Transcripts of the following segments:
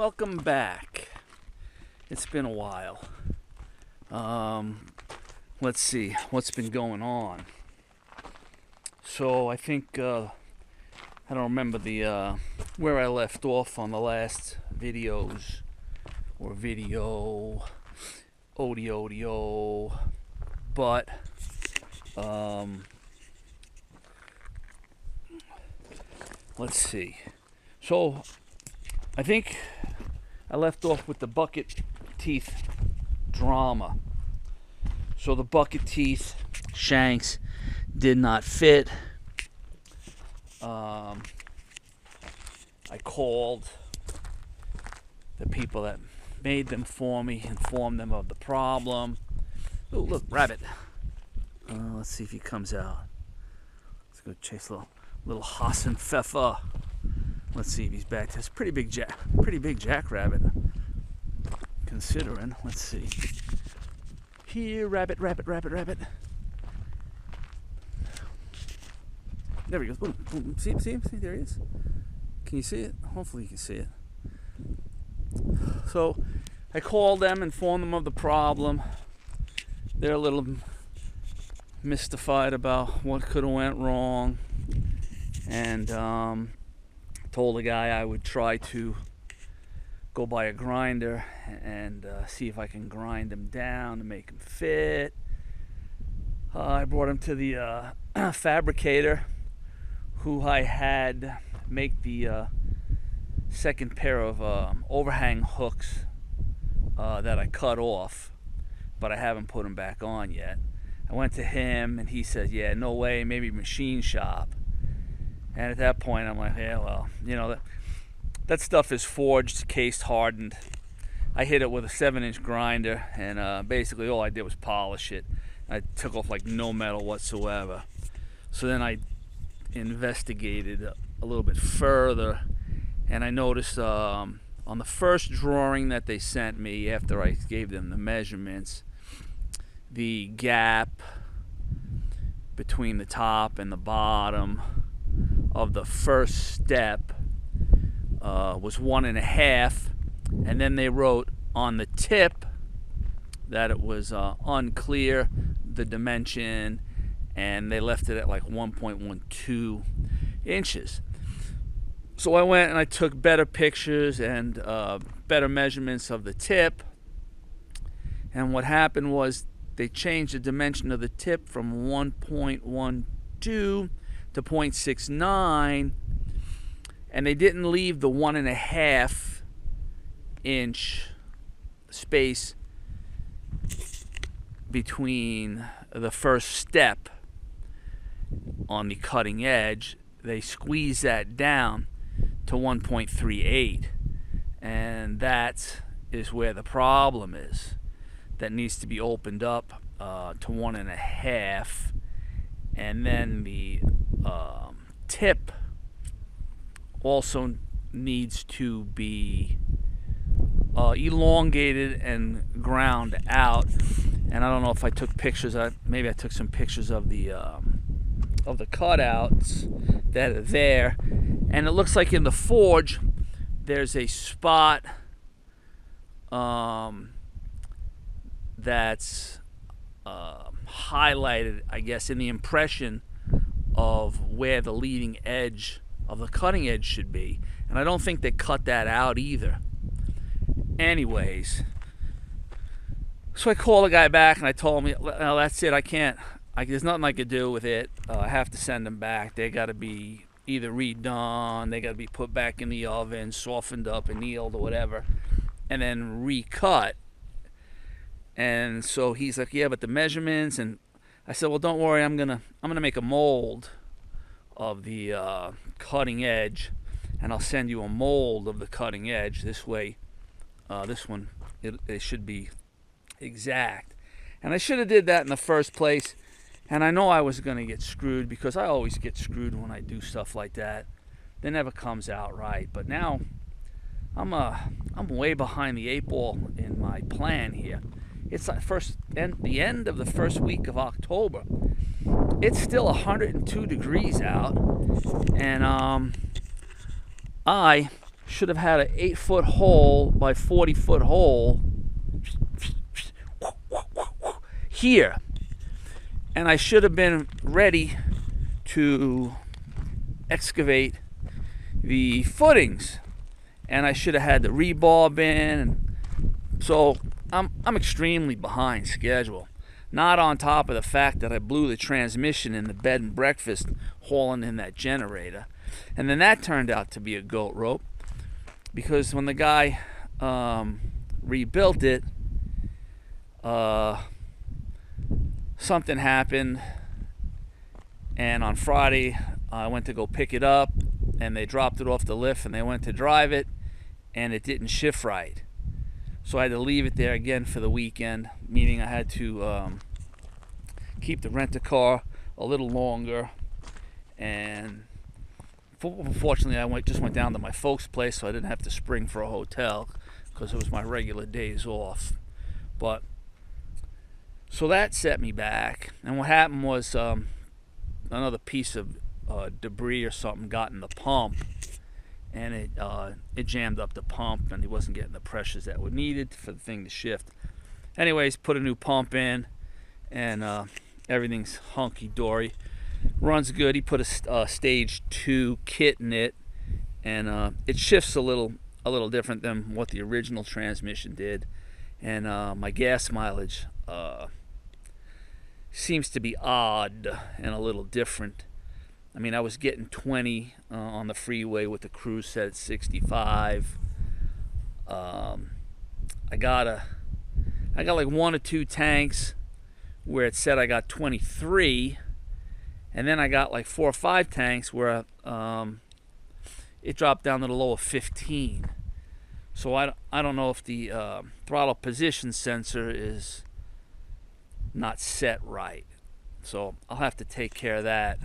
welcome back. It's been a while. Let's see what's been going on. So I think I don't remember the where I left off on the last videos or video audio, but let's see. So I think I left off with the bucket teeth drama. So the bucket teeth shanks did not fit. I called the people that made them for me, informed them of the problem. Oh, look, rabbit. Let's see if he comes out. Let's go chase a little Hassan Pfeffer. Let's see if he's back. That's pretty big jackrabbit. Considering, let's see. Here, rabbit. There he goes. Boom, boom. See him? See, there he is. Can you see it? Hopefully you can see it. So I called them, informed them of the problem. They're a little mystified about what could have went wrong, and told the guy I would try to go buy a grinder and see if I can grind them down to make them fit. I brought him to the fabricator, who I had make the second pair of overhang hooks that I cut off, but I haven't put them back on yet. I went to him and he said, yeah, no way, maybe machine shop. And at that point I'm like, yeah, well, you know, that stuff is forged, cased, hardened. I hit it with a 7-inch grinder, and basically all I did was polish it. I took off like no metal whatsoever. So then I investigated a little bit further, and I noticed on the first drawing that they sent me after I gave them the measurements, the gap between the top and the bottom of the first step was 1.5, and then they wrote on the tip that it was unclear, the dimension, and they left it at like 1.12 inches. So I went and I took better pictures and better measurements of the tip, and what happened was they changed the dimension of the tip from 1.12 to 0.69, and they didn't leave the 1.5 inch space between the first step on the cutting edge. They squeezed that down to 1.38, and that is where the problem is. That needs to be opened up to 1.5, and then the tip also needs to be elongated and ground out. And I don't know if I took pictures. Maybe I took some pictures of the cutouts that are there, and it looks like in the forge there's a spot that's highlighted, I guess, in the impression of where the leading edge of the cutting edge should be, and I don't think they cut that out either. Anyways, so I called the guy back and I told him, well, that's it, there's nothing I could do with it. I have to send them back. They got to be either redone, they got to be put back in the oven, softened up, annealed or whatever, and then recut. And so he's like, yeah, but the measurements. And I said, well, don't worry, I'm gonna make a mold of the cutting edge, and I'll send you a mold of the cutting edge. This way, this one, it should be exact. And I should have did that in the first place. And I know I was gonna get screwed, because I always get screwed when I do stuff like that. It never comes out right. But now I'm way behind the 8 ball in my plan here. It's like the end of the first week of October. It's still 102 degrees out, and I should have had an 8-foot hole by 40-foot hole here, and I should have been ready to excavate the footings, and I should have had the rebar in, and so I'm extremely behind schedule. Not on top of the fact that I blew the transmission in the bed and breakfast hauling in that generator. And then that turned out to be a goat rope, because when the guy rebuilt it, something happened, and on Friday I went to go pick it up, and they dropped it off the lift, and they went to drive it, and it didn't shift right. So I had to leave it there again for the weekend, meaning I had to keep the rent-a-car a little longer. And fortunately, I just went down to my folks' place, so I didn't have to spring for a hotel because it was my regular days off. But so that set me back. And what happened was another piece of debris or something got in the pump, and it jammed up the pump, and he wasn't getting the pressures that were needed for the thing to shift. Anyways, put a new pump in, and everything's hunky-dory. Runs good. He put a stage 2 kit in it, and it shifts a little different than what the original transmission did. And my gas mileage seems to be odd and a little different. I mean, I was getting 20 on the freeway with the cruise set at 65. I got like 1 or 2 tanks where it said I got 23, and then I got like 4 or 5 tanks where it dropped down to the low of 15. So I don't know if the throttle position sensor is not set right. So I'll have to take care of that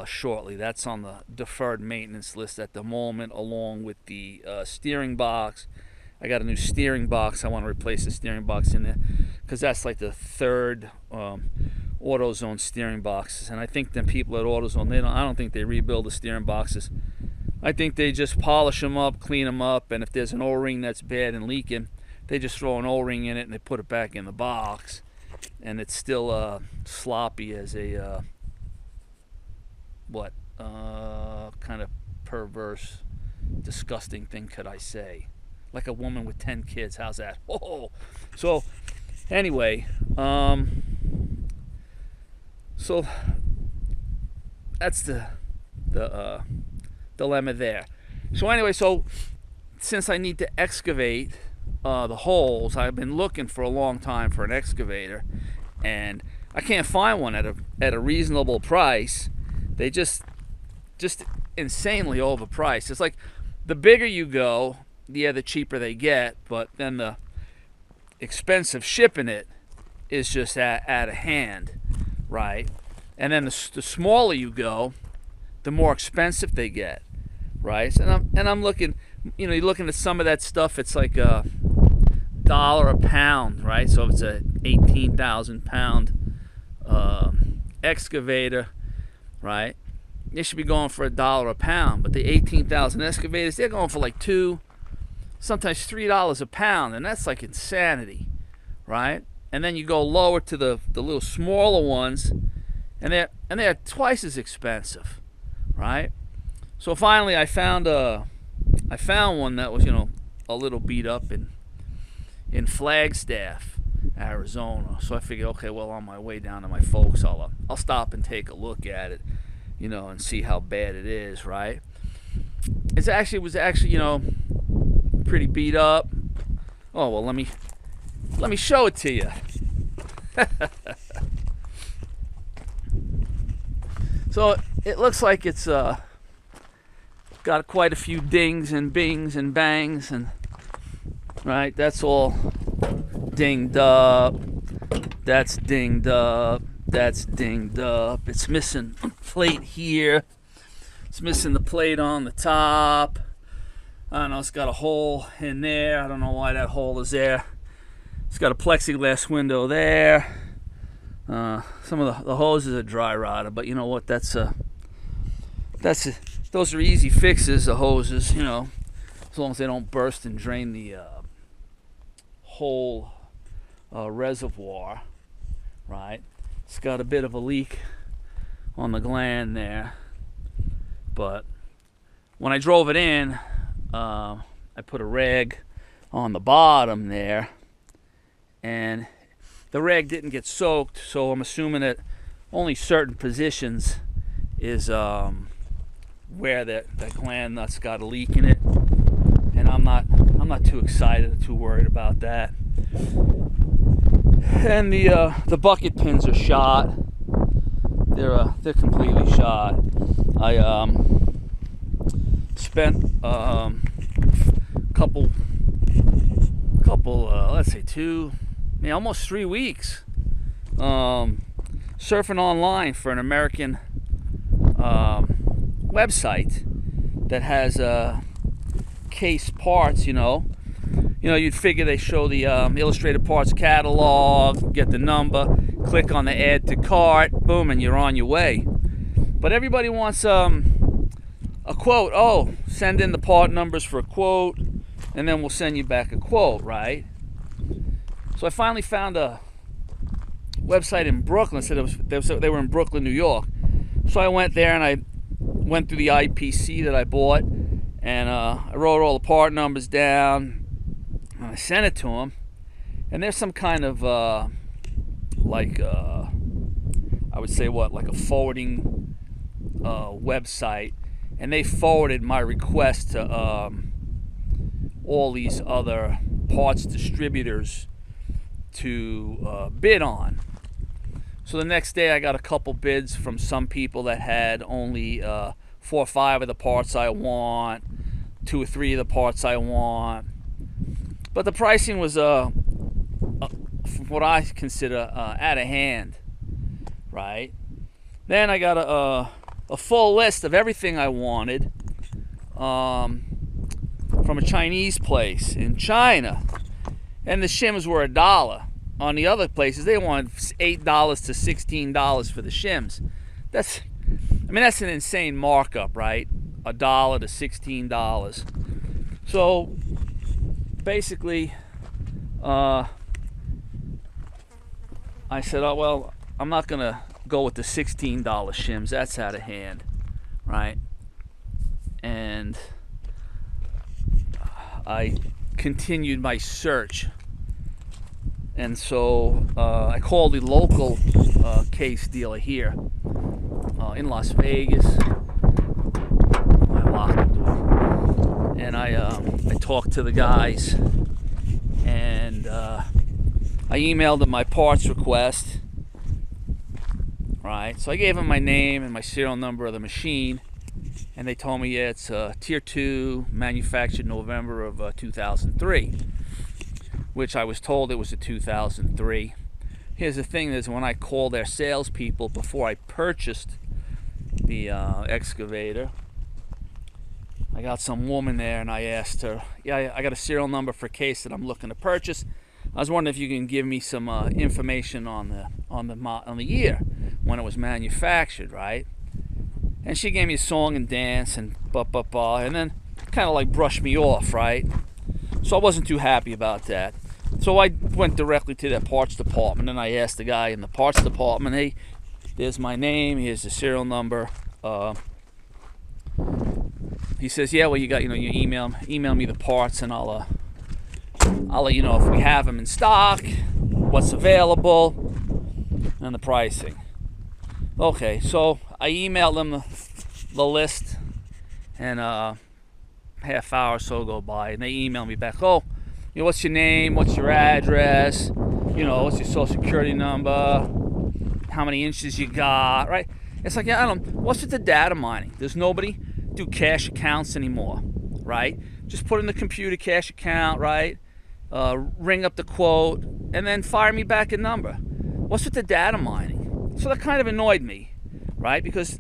shortly. That's on the deferred maintenance list at the moment, along with the steering box. I got a new steering box. I want to replace the steering box in there because that's like the third AutoZone steering boxes. And I think the people at AutoZone, I don't think they rebuild the steering boxes. I think they just polish them up, clean them up, and if there's an O-ring that's bad and leaking, they just throw an O-ring in it and they put it back in the box. And it's still sloppy as a kind of perverse, disgusting thing could I say? Like a woman with 10 kids. How's that? Whoa! So, anyway, so that's the dilemma there. So anyway, since I need to excavate the holes, I've been looking for a long time for an excavator, and I can't find one at a reasonable price. They just insanely overpriced. It's like the bigger you go, the cheaper they get, but then the expensive shipping it is just out of hand, right? And then the smaller you go, the more expensive they get, right? And I'm looking, you're looking at some of that stuff. It's like $1 a pound, right? So if it's a 18,000 pound excavator, right? They should be going for $1 a pound, but the 18,000 excavators, they're going for like $2, sometimes $3 a pound, and that's like insanity, right? And then you go lower to the little smaller ones, and they're twice as expensive, right? So finally, I found one that was a little beat up in Flagstaff, Arizona. So I figured, okay, well, on my way down to my folks, I'll stop and take a look at it, and see how bad it is, right? It was actually pretty beat up. Oh well, let me show it to you. So it looks like it's got quite a few dings and bings and bangs, and right, that's all dinged up. That's dinged up. That's dinged up. It's missing a plate here. It's missing the plate on the top. I don't know, it's got a hole in there. I don't know why that hole is there. It's got a plexiglass window there. Some of the hoses are dry rotted, but you know what? Those are easy fixes, the hoses, as long as they don't burst and drain the whole reservoir, right? It's got a bit of a leak on the gland there, but when I drove it in, I put a rag on the bottom there, and the rag didn't get soaked, so I'm assuming that only certain positions is where that gland nut's got a leak in it, and I'm not too excited or too worried about that. And the bucket pins are shot. They're completely shot. I spent couple let's say almost 3 weeks surfing online for an American website that has case parts. You'd figure they show the illustrated parts catalog, get the number, click on the add to cart, boom, and you're on your way. But everybody wants a quote. Oh, send in the part numbers for a quote, and then we'll send you back a quote, right? So I finally found a website in Brooklyn. Said they were in Brooklyn, New York. So I went there and I went through the IPC that I bought, and I wrote all the part numbers down. And I sent it to them, and there's some kind of I would say like a forwarding website, and they forwarded my request to all these other parts distributors to bid on. So the next day I got a couple bids from some people that had only 4 or 5 of the parts I want, 2 or 3 of the parts I want. But the pricing was what I consider out of hand, right? Then I got a full list of everything I wanted from a Chinese place in China, and the shims were $1. On the other places, they wanted $8 to $16 for the shims. That's an insane markup, right? $1 to $16. So basically, I said, oh well, I'm not gonna go with the $16 shims. That's out of hand, right? And I continued my search, and so I called the local case dealer here in Las Vegas. I locked the door, and I talked to the guys, and I emailed them my parts request. Right, so I gave them my name and my serial number of the machine, and they told me, yeah, it's Tier 2, manufactured November of 2003, which I was told it was a 2003. Here's the thing is, when I called their salespeople before I purchased the excavator, I got some woman there, and I asked her, yeah, I got a serial number for a case that I'm looking to purchase. I was wondering if you can give me some information on the year when it was manufactured, right? And she gave me a song and dance and and then kind of like brushed me off, right? So I wasn't too happy about that. So I went directly to the parts department, and I asked the guy in the parts department, hey, there's my name, here's the serial number. He says, yeah, well, you got, you email me the parts, and I'll let you know if we have them in stock, what's available, and the pricing. Okay, so I emailed them the list, and half hour or so go by, and they email me back, oh, what's your name, what's your address, what's your social security number, how many inches you got, right? It's like, yeah, I don't know, what's with the data mining? There's nobody do cash accounts anymore, right? Just put in the computer cash account, right? Ring up the quote, and then fire me back a number. What's with the data mining? So that kind of annoyed me, right? Because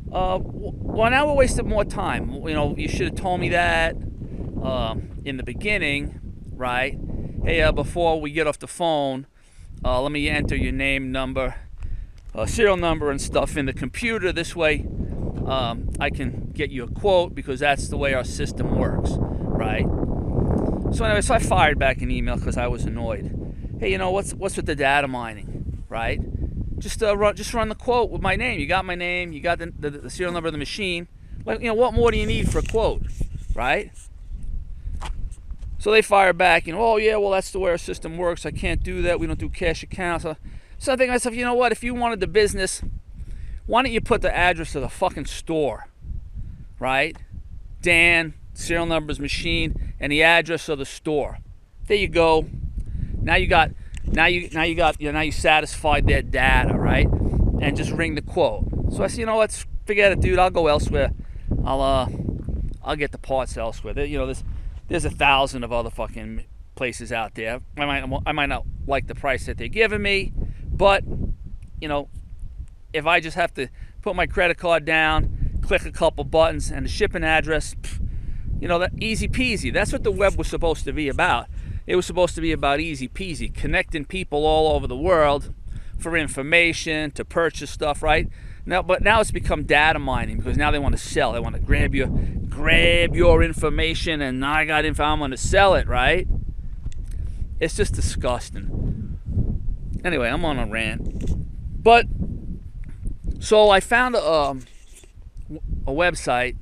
well, now we're wasting more time. You should have told me that in the beginning, right? Hey, before we get off the phone, let me enter your name, number, serial number, and stuff in the computer. This way, I can get you a quote, because that's the way our system works, right? So anyway, so I fired back an email because I was annoyed. Hey, you know, what's with the data mining, right? Just run the quote with my name. You got my name. You got the serial number of the machine. Like, you know, what more do you need for a quote, right? So they fire back, you know, oh yeah, well, that's the way our system works. I can't do that. We don't do cash accounts. So I think to myself, you know what? If you wanted the business, why don't you put the address of the fucking store, right? Dan, serial numbers, machine, and the address of the store. There you go. Now you satisfied their data, right? And just ring the quote. So I said, you know what? Forget it, dude. I'll go elsewhere. I'll get the parts elsewhere. You know, there's 1,000 of other fucking places out there. I might not like the price that they're giving me, but you know, if I just have to put my credit card down, click a couple buttons, and the shipping address, you know, that easy peasy. That's what the web was supposed to be about. It was supposed to be about easy peasy, connecting people all over the world for information, to purchase stuff, right? But now it's become data mining, because now they want to sell. They want to grab your information, and now I got info, I'm going to sell it, right? It's just disgusting. Anyway, I'm on a rant. But so I found a website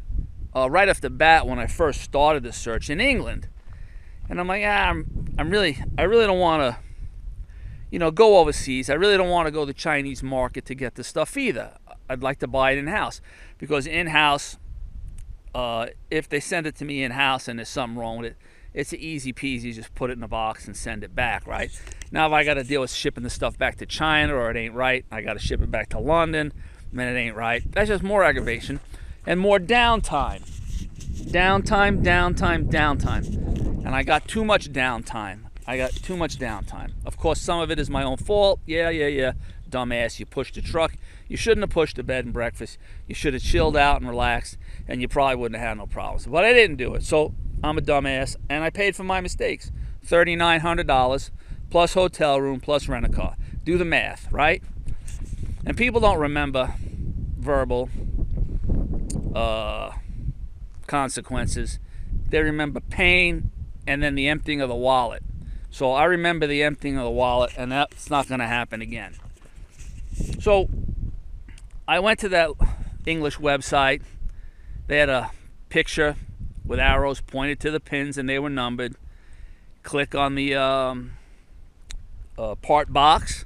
right off the bat when I first started the search in England, and I'm like, I really don't want to, you know, go overseas. I really don't want to go to the Chinese market to get the stuff either. I'd like to buy it in-house, because in-house, if they send it to me in-house and there's something wrong with it, it's easy peasy. Just put it in a box and send it back, right? Now if I got to deal with shipping the stuff back to China, or it ain't right, I got to ship it back to London, then it ain't right. That's just more aggravation and more downtime. Downtime. And I got too much downtime. Of course, some of it is my own fault. Yeah. Dumbass, you pushed the truck. You shouldn't have pushed the bed and breakfast. You should have chilled out and relaxed, and you probably wouldn't have had no problems. But I didn't do it, so I'm a dumbass, and I paid for my mistakes. $3,900 plus hotel room plus rent-a-car. Do the math, right? And people don't remember verbal consequences. They remember pain and then the emptying of the wallet. So I remember the emptying of the wallet, and that's not going to happen again. So I went to that English website. They had a picture with arrows pointed to the pins, and they were numbered. Click on the part box,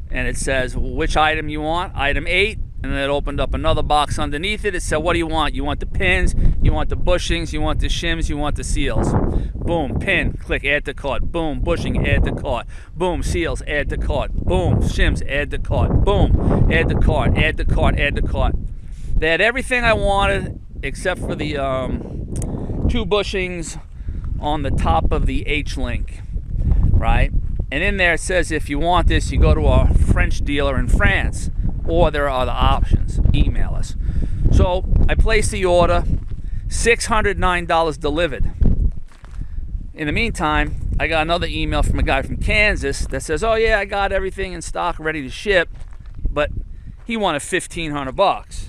and it says which item you want, item 8, and then it opened up another box underneath it. It said, what do you want? You want the pins, you want the bushings, you want the shims, you want the seals. Boom, pin, click, add to cart. Boom, bushing, add to cart. Boom, seals, add to cart. Boom, shims, add to cart. Boom, add to cart, add to cart, add to cart. They had everything I wanted except for the 2 bushings on the top of the H-link, right? And in there it says, if you want this, you go to a French dealer in France, or there are other options. Email us. So I placed the order, $609 delivered. In the meantime, I got another email from a guy from Kansas that says, oh yeah, I got everything in stock ready to ship, but he wanted $1,500.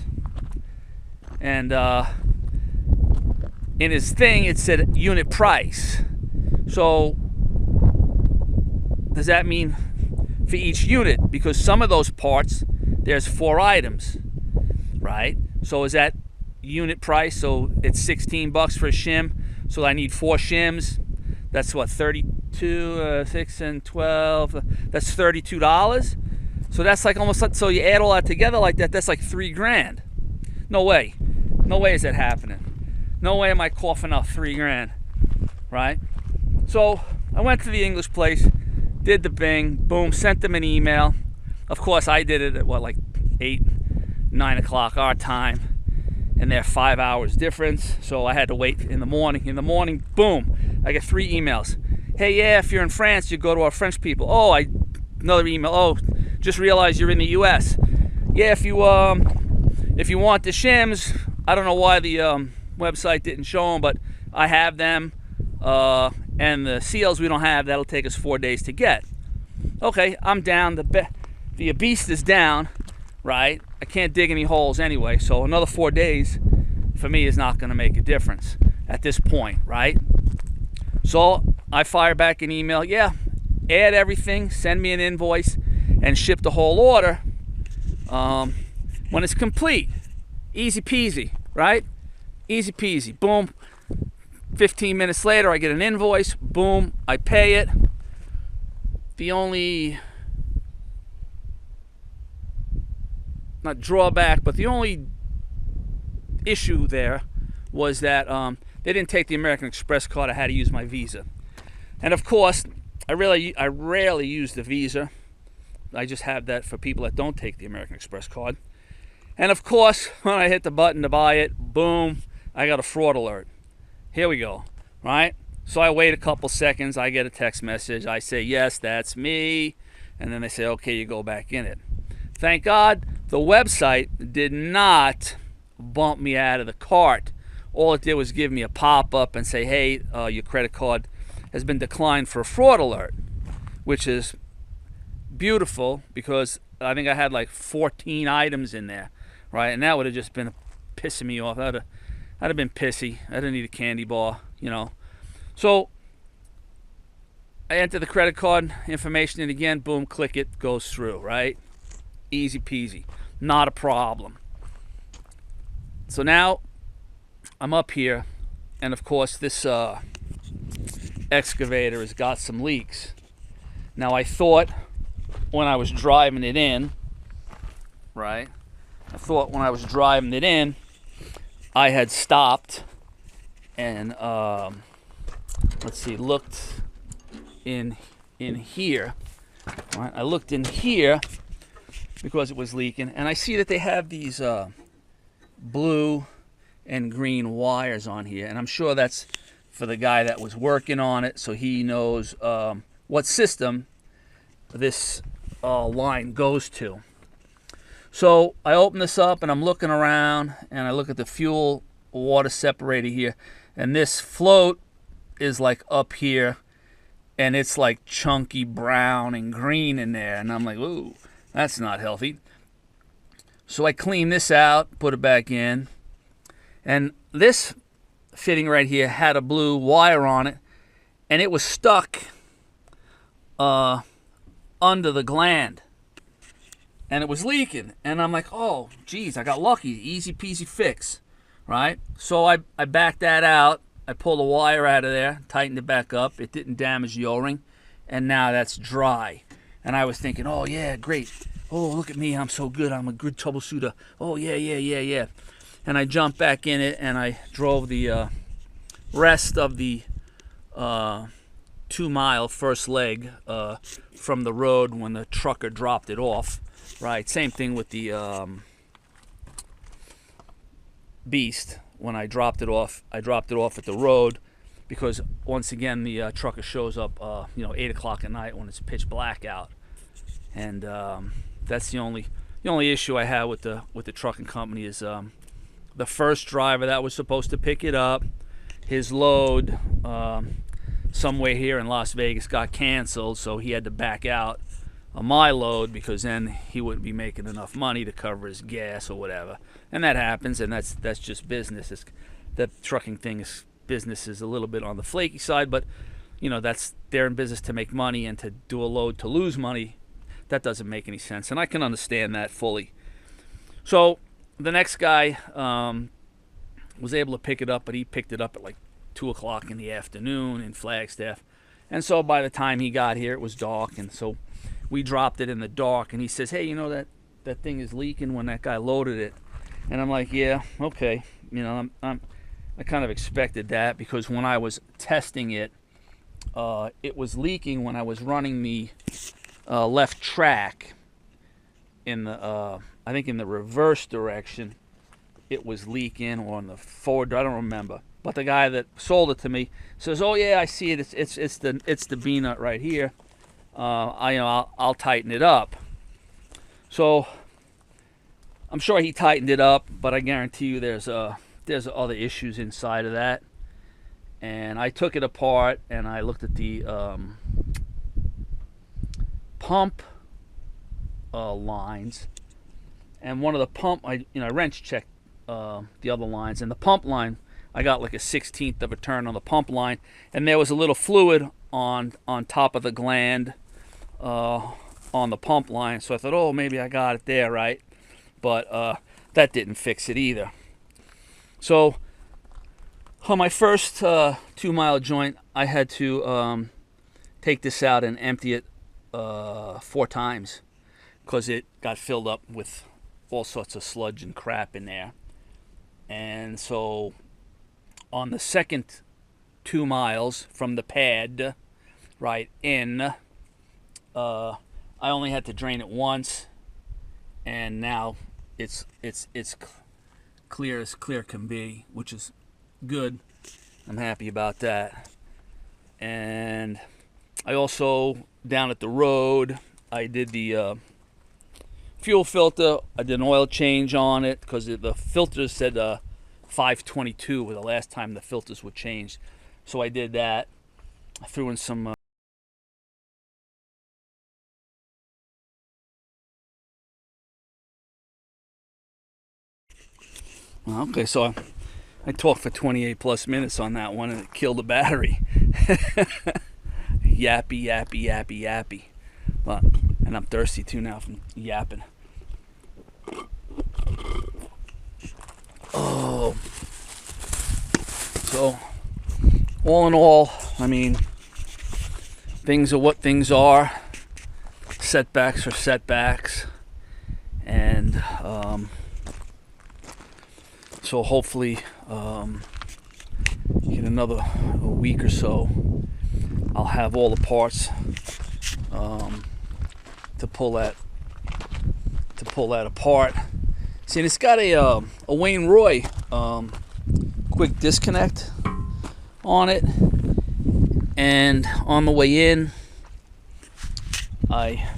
And in his thing it said unit price. So does that mean for each unit? Because some of those parts, there's 4 items, right? So is that unit price? So it's $16 for a shim. So I need 4 shims. That's what, 32, 6 and 12. That's $32. So that's like almost, so you add all that together like that, that's like $3,000. No way. No way is that happening. No way am I coughing out $3,000, right? So I went to the English place, did the bing, boom, sent them an email. Of course, I did it at what, like 8, 9 o'clock our time, and they're 5 hours difference. So I had to wait in the morning. In the morning, boom, I get 3 emails. Hey, yeah, if you're in France, you go to our French people. Oh, another email. Oh, just realized you're in the U.S. Yeah, if you want the shims, I don't know why the website didn't show them, but I have them. And the seals we don't have. That'll take us 4 days to get. Okay, I'm down. The beast is down, right? I can't dig any holes anyway, so another 4 days for me is not going to make a difference at this point, right? So I fire back an email. Yeah, add everything, send me an invoice, and ship the whole order when it's complete. Easy peasy, right? Easy peasy. Boom. 15 minutes later, I get an invoice. Boom. I pay it. The only, not drawback, but the only issue there was that they didn't take the American Express card. I had to use my Visa. And of course, I rarely use the Visa. I just have that for people that don't take the American Express card. And of course, when I hit the button to buy it, boom, I got a fraud alert. Here we go, right? So I wait a couple seconds. I get a text message. I say, yes, that's me. And then they say, okay, you go back in it. Thank God the website did not bump me out of the cart. All it did was give me a pop-up and say, hey, your credit card has been declined for a fraud alert, which is beautiful because I think I had like 14 items in there, right? And that would have just been pissing me off. I'd have been pissy. I didn't need a candy bar, you know. So I enter the credit card information and again, boom, click it, goes through, right? Easy peasy, not a problem. So now I'm up here, and of course this excavator has got some leaks. Now I thought when I was driving it in, right? I thought when I was driving it in, I had stopped and let's see, looked in here. Right? I looked in here because it was leaking, and I see that they have these blue and green wires on here, and I'm sure that's for the guy that was working on it, so he knows what system this line goes to. So I open this up and I'm looking around and I look at the fuel water separator here, and this float is like up here and it's like chunky brown and green in there, and I'm like, ooh, that's not healthy. So I clean this out, put it back in, and this fitting right here had a blue wire on it, and it was stuck under the gland, and it was leaking, and I'm like, oh geez, I got lucky, easy peasy fix, right? So I backed that out, I pulled the wire out of there, tightened it back up, it didn't damage the O-ring, and now that's dry. And I was thinking, oh yeah, great, oh look at me, I'm so good, I'm a good troubleshooter, oh yeah. And I jumped back in it and I drove the rest of the 2-mile first leg from the road when the trucker dropped it off. Right, same thing with the Beast. When I dropped it off at the road because once again the trucker shows up 8 o'clock at night when it's pitch black out, and that's the only issue I have with the trucking company is the first driver that was supposed to pick it up, his load somewhere here in Las Vegas got canceled, so he had to back out on my load because then he wouldn't be making enough money to cover his gas or whatever. And that happens, and that's just business. That trucking thing is business is a little bit on the flaky side, but they're in business to make money, and to do a load to lose money, that doesn't make any sense, and I can understand that fully. So the next guy was able to pick it up, but he picked it up at like 2 o'clock in the afternoon in Flagstaff, and so by the time he got here it was dark, and so we dropped it in the dark, and he says, hey, that thing is leaking when that guy loaded it. And I'm like, yeah, okay, I kind of expected that because when I was testing it, it was leaking when I was running the left track in the I think in the reverse direction it was leaking, or on the forward, I don't remember, but the guy that sold it to me says, oh yeah, I see it, it's the B nut right here, I'll tighten it up. So I'm sure he tightened it up, but I guarantee you there's other issues inside of that. And I took it apart and I looked at the pump lines, and one of the pump, I wrench checked the other lines, and the pump line I got like a 1/16 of a turn on the pump line, and there was a little fluid on top of the gland on the pump line. So I thought, oh, maybe I got it there, right? But that didn't fix it either. So on my first 2-mile joint, I had to take this out and empty it 4 times because it got filled up with all sorts of sludge and crap in there. And so on the second 2 miles from the pad right in, I only had to drain it once, and now it's clear as clear can be, which is good. I'm happy about that. And I also, down at the road, I did the fuel filter. I did an oil change on it because the filters said 522 were the last time the filters were changed. So I did that. I threw in some okay, so I talked for 28 plus minutes on that one, and it killed the battery. Yappy, yappy, yappy, yappy. But, and I'm thirsty too now from yapping. Oh. So, all in all, I mean, things are what things are. Setbacks are setbacks. And, so hopefully, in another week or so, I'll have all the parts to pull that apart. See, and it's got a Wain-Roy quick disconnect on it, and on the way in, I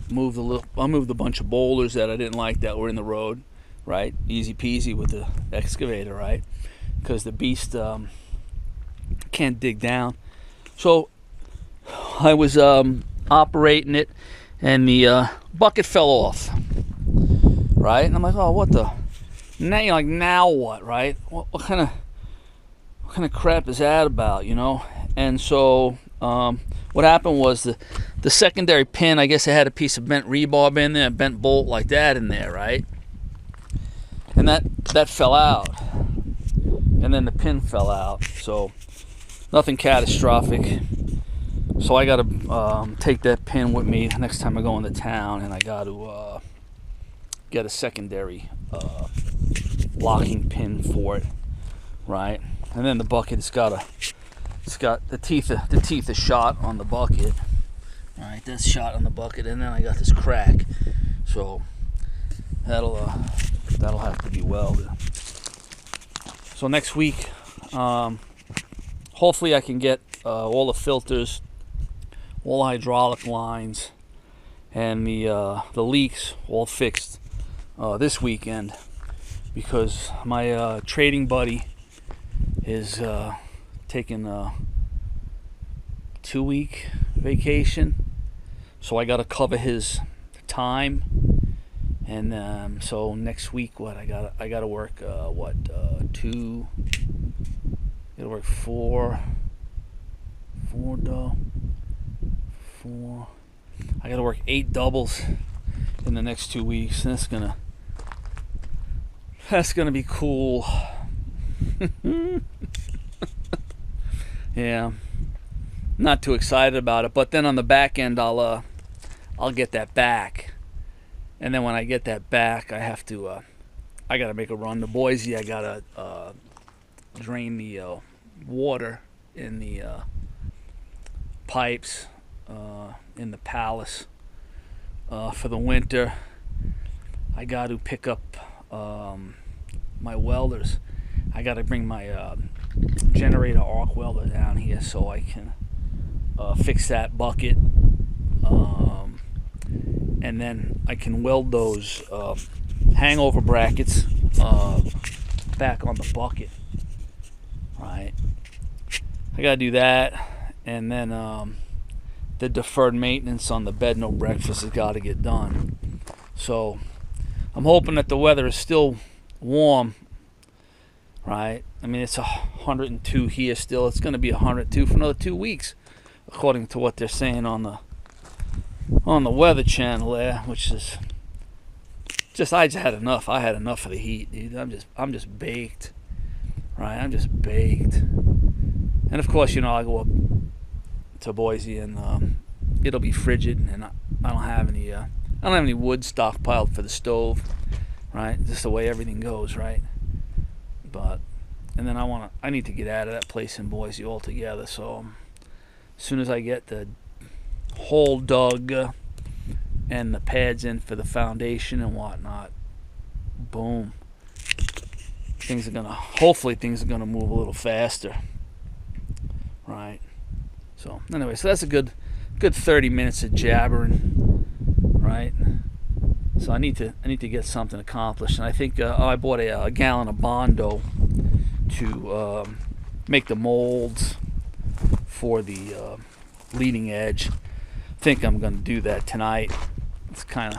moved a bunch of boulders that I didn't like that were in the road. Right, easy peasy with the excavator, right? Because the beast can't dig down. So I was operating it, and the bucket fell off. Right, and I'm like, oh, what the? Now you're like, now what? Right? What kind of crap is that about? You know? And so what happened was the secondary pin. I guess it had a piece of bent rebar in there, a bent bolt like that in there, right? And that fell out, and then the pin fell out. So nothing catastrophic. So I got to take that pin with me next time I go into town, and I got to get a secondary locking pin for it, right? And then the bucket, it's got the teeth are shot on the bucket, right? That's shot on the bucket, and then I got this crack, so that'll have to be welded. So next week, hopefully I can get all the filters, all the hydraulic lines, and the leaks all fixed this weekend, because my trading buddy is taking a 2-week vacation, so I got to cover his time. And so next week, what I gotta work gotta work four. I gotta work 8 doubles in the next 2 weeks, and that's gonna be cool. Yeah, not too excited about it, but then on the back end, I'll get that back. And then when I get that back, I have to, I got to make a run to Boise. I got to drain the water in the pipes in the palace for the winter. I got to pick up my welders. I got to bring my generator arc welder down here so I can fix that bucket. And then I can weld those hangover brackets back on the bucket, right? I gotta do that, and then the deferred maintenance on the bed no breakfast has got to get done. So I'm hoping that the weather is still warm right? I mean, it's 102 here still. It's going to be 102 for another 2 weeks, according to what they're saying on the Weather Channel there, which is I just had enough. I had enough of the heat, dude. I'm just baked, right? I'm just baked. And of course, I go up to Boise and it'll be frigid, and I don't have any wood stockpiled for the stove, right? Just the way everything goes, right? And then I need to get out of that place in Boise altogether. So as soon as I get the hole dug and the pads in for the foundation and whatnot, boom, hopefully things are gonna move a little faster, right? So anyway, so that's a good 30 minutes of jabbering, right? So I need to get something accomplished, and I think I bought a gallon of Bondo to make the molds for the leading edge. I think I'm gonna do that tonight. It's kind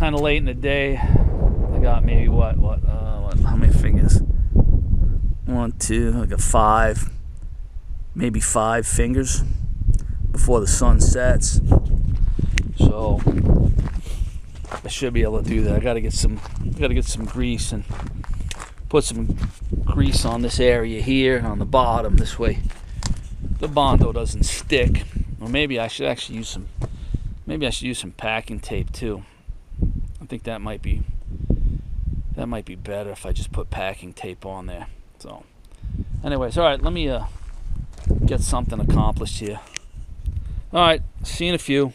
of late in the day. I got maybe how many fingers? 1, 2, I got 5, maybe 5 fingers before the sun sets. So I should be able to do that. I gotta get some grease and put some grease on this area here and on the bottom. This way the Bondo doesn't stick. Or maybe I should actually use some packing tape too. I think that might be better if I just put packing tape on there. So anyways, all right, let me get something accomplished here. All right, see you in a few.